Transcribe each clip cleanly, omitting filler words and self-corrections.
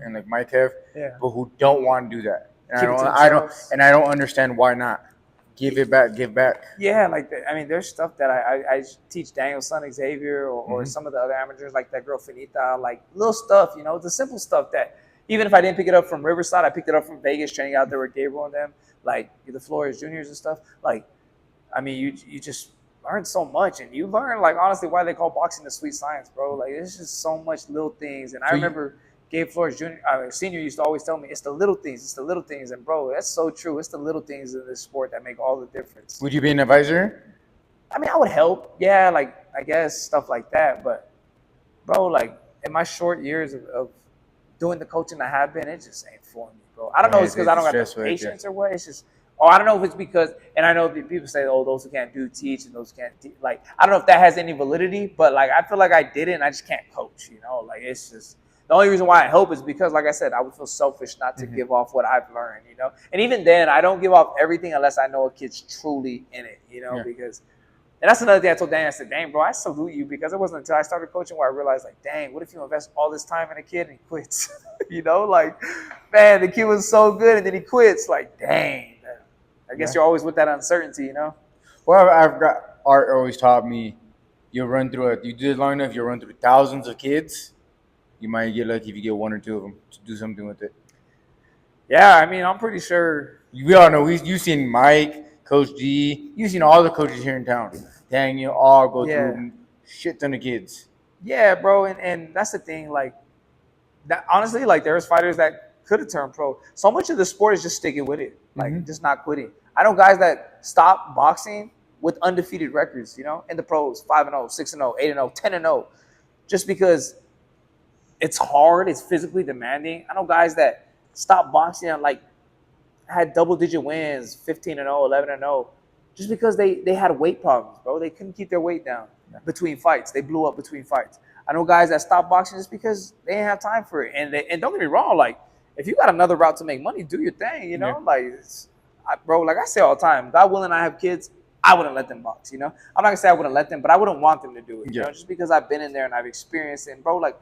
and like Mike have, Yeah. but who don't want to do that. And Keep it to I don't, themselves. and I don't understand why not. Give it back, give back. Yeah, like I mean, there's stuff that I teach Daniel's son Xavier or Mhm. some of the other amateurs, like that girl Finita, like little stuff, you know, the simple stuff that even if I didn't pick it up from Riverside, I picked it up from Vegas, training out there with Gabriel and them, like the Flores juniors and stuff. Like, I mean, you just learn so much, and you learn like honestly why they call boxing the sweet science, bro. Like, it's just so much little things, and I So you, remember. Gabe Flores Jr. Senior used to always tell me, "It's the little things. It's the little things." And bro, that's so true. It's the little things in this sport that make all the difference. would you be an advisor? I mean, I would help, yeah, like I guess stuff like that. But bro, like in my short years of doing the coaching I have been, it just ain't for me, bro. I don't know if it's because I don't got the stressful, patience or what. It's just, oh, I don't know if it's because, and I know people say, oh, those who can't do teach and those who can't like. I don't know if that has any validity, but like I feel like I did it, and I just can't coach. You know, like it's just. The only reason why I help is because, like I said, I would feel selfish not to give off what I've learned, you know. And even then, I don't give off everything unless I know a kid's truly in it, you know, because and that's another thing I told Dan. I said, dang, bro, I salute you because it wasn't until I started coaching where I realized, like, dang, what if you invest all this time in a kid and he quits? You know, like, man, the kid was so good and then he quits. Like, dang. I guess you're always with that uncertainty, you know? Well, I've got Art always taught me, you do it long enough, you'll run through thousands of kids. You might get lucky if you get one or two of them to do something with it. Yeah, I mean, I'm pretty sure. We all know you've seen Mike, Coach G, you've seen all the coaches here in town. Dang, you all go Yeah. through shit ton of kids. Yeah, bro. And that's the thing. Like, that honestly, like, there's fighters that could have turned pro. So much of the sport is just sticking with it, like, just not quitting. I know guys that stop boxing with undefeated records, you know, in the pros 5-0, 6-0, 8-0, 10-0, just because it's hard, it's physically demanding. I know guys that stopped boxing and like had double digit wins, 15-0, 11-0, just because they had weight problems, bro. They couldn't keep their weight down between fights. They blew up between fights. I know guys that stopped boxing just because they didn't have time for it. And don't get me wrong, like if you got another route to make money, do your thing, you know? Like bro, like I say all the time, God willing I have kids, I wouldn't let them box, you know? I'm not gonna say I wouldn't let them, but I wouldn't want them to do it, you know, just because I've been in there and I've experienced it. And bro, like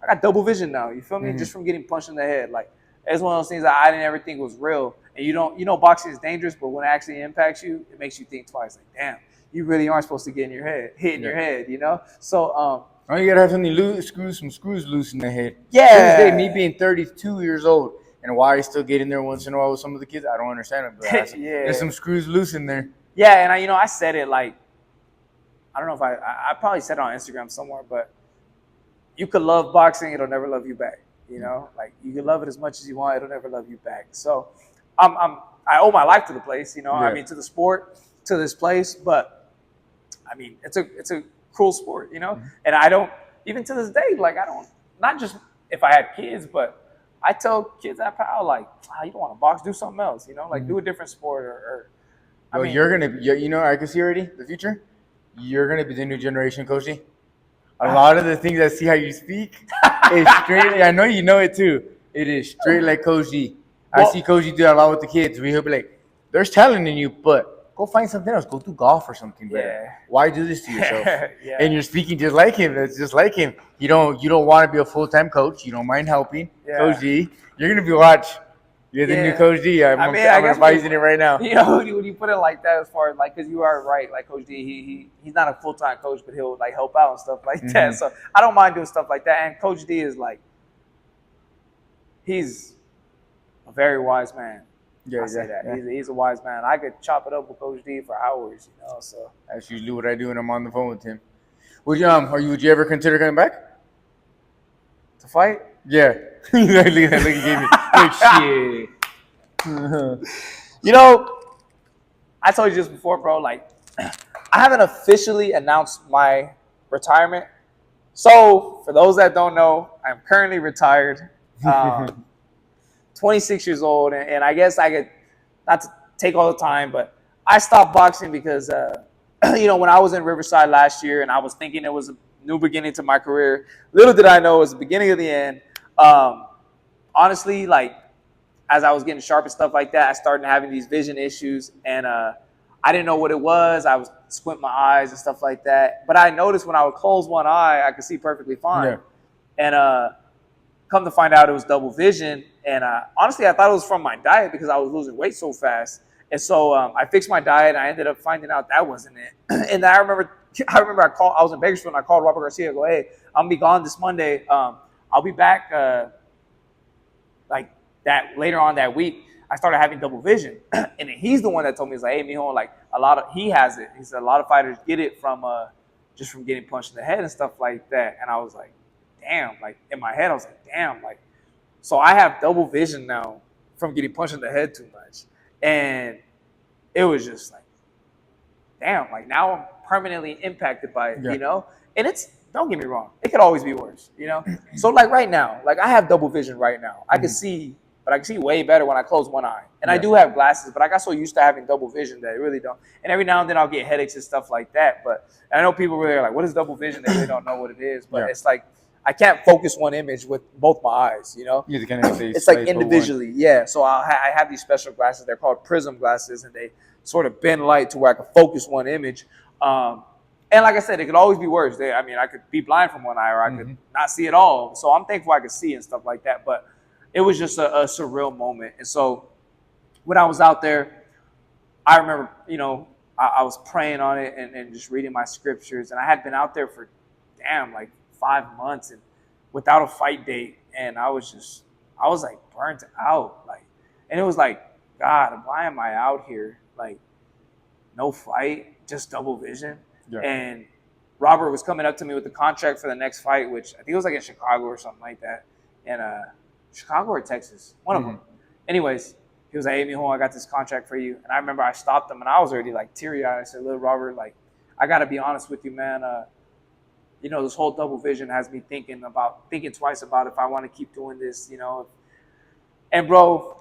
I got double vision now. You feel me? Just from getting punched in the head. Like it's one of those things that I didn't ever think was real. And you know, boxing is dangerous, but when it actually impacts you, it makes you think twice. Like, damn, you really aren't supposed to get in your head, hit in your head. You know? So, oh, you gotta have something loose, some screws loose in the head. Yeah. To this day, me being 32 years old and why I still get in there once in a while with some of the kids, I don't understand it. But there's some screws loose in there. Yeah, and I said it like I don't know if I probably said it on Instagram somewhere, but you could love boxing, it'll never love you back. You know, like you can love it as much as you want, it'll never love you back. So, I owe my life to the place. You know, I mean to the sport, to this place. But I mean, it's a cruel sport. You know, and I don't even to this day like I don't not just if I had kids, but I tell kids at Powell like, you don't want to box, do something else. You know, like do a different sport or I mean, you're gonna, you know, I can see already the future. You're gonna be the new generation, Coachy. A lot of the things I see how you speak is straight. I know you know it too. It is straight like Coach G. I see Coach G do a lot with the kids. He'll be like, "There's talent in you, but go find something else. Go do golf or something better. Why do this to yourself?" And you're speaking just like him. That's just like him. You don't want to be a full-time coach. You don't mind helping. Coach G, you're gonna be watch. You're the new Coach D. I'm advising it right now. You know, when you put it like that, as far as like, because you are right, like Coach D, he's not a full time coach, but he'll like help out and stuff like that. So I don't mind doing stuff like that. And Coach D is like, he's a very wise man. I say that he's a wise man. I could chop it up with Coach D for hours, you know. So that's usually what I do when I'm on the phone with him. Would you ever consider coming back to fight? Yeah. Look at me. Like, shit. You know, I told you just before, bro. Like, I haven't officially announced my retirement. So, for those that don't know, I'm currently retired, 26 years old, and I guess I could not to take all the time, but I stopped boxing because, you know, when I was in Riverside last year, and I was thinking it was a new beginning to my career. Little did I know it was the beginning of the end. Honestly, like as I was getting sharp and stuff like that, I started having these vision issues, and I didn't know what it was. I was squint my eyes and stuff like that. But I noticed when I would close one eye, I could see perfectly fine. And a come to find out it was double vision. And honestly, I thought it was from my diet because I was losing weight so fast. And so I fixed my diet, and I ended up finding out that wasn't it. And I remember I was in Bakersfield, and I called Robert Garcia. I go, hey, I'm gonna be gone this Monday. I'll be back like that later on that week. I started having double vision, and he's the one that told me, he's like, hey, mijo, like he has it. He said a lot of fighters get it from just from getting punched in the head and stuff like that. And I was like, damn, like in my head, I was like, damn, like, so I have double vision now from getting punched in the head too much. And it was just like, damn, like now I'm permanently impacted by it, you know? And don't get me wrong, it could always be worse, you know? So like right now, like I have double vision right now. I can see, but I can see way better when I close one eye. And I do have glasses, but I got so used to having double vision that it really don't. And every now and then I'll get headaches and stuff like that. But I know people really are like, what is double vision? They really don't know what it is. But it's like, I can't focus one image with both my eyes, you know? It's like individually, yeah. So I have these special glasses. They're called prism glasses, and they sort of bend light to where I can focus one image. And like I said, it could always be worse. I could be blind from one eye, or I could not see at all. So I'm thankful I could see and stuff like that. But it was just a surreal moment. And so when I was out there, I remember, you know, I was praying on it and just reading my scriptures. And I had been out there for, like 5 months and without a fight date. And I was like burnt out. Like, and it was like, God, why am I out here? Like, no fight, just double vision. Yeah. And Robert was coming up to me with the contract for the next fight, which I think it was like in Chicago or something like that. And Chicago or Texas, one of them. Anyways, he was like, hey, mijo, I got this contract for you. And I remember I stopped him, and I was already like teary-eyed. I said, little Robert, like, I got to be honest with you, man. You know, this whole double vision has me thinking twice about if I want to keep doing this, you know. And, bro,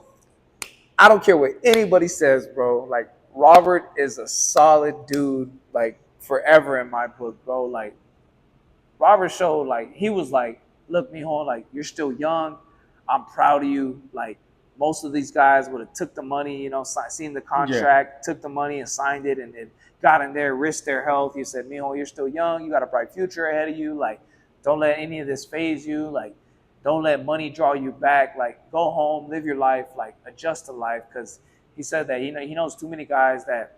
I don't care what anybody says, bro. Like, Robert is a solid dude, like, forever in my book, bro. Like, Robert showed, like, he was like, look, mijo, like, you're still young. I'm proud of you. Like, most of these guys would have took the money, you know, seen the contract, took the money and signed it, and got in there, risked their health. You said, mijo, you're still young. You got a bright future ahead of you. Like, don't let any of this phase you. Like, don't let money draw you back. Like, go home, live your life, like, adjust to life. Because he said that, you know, he knows too many guys that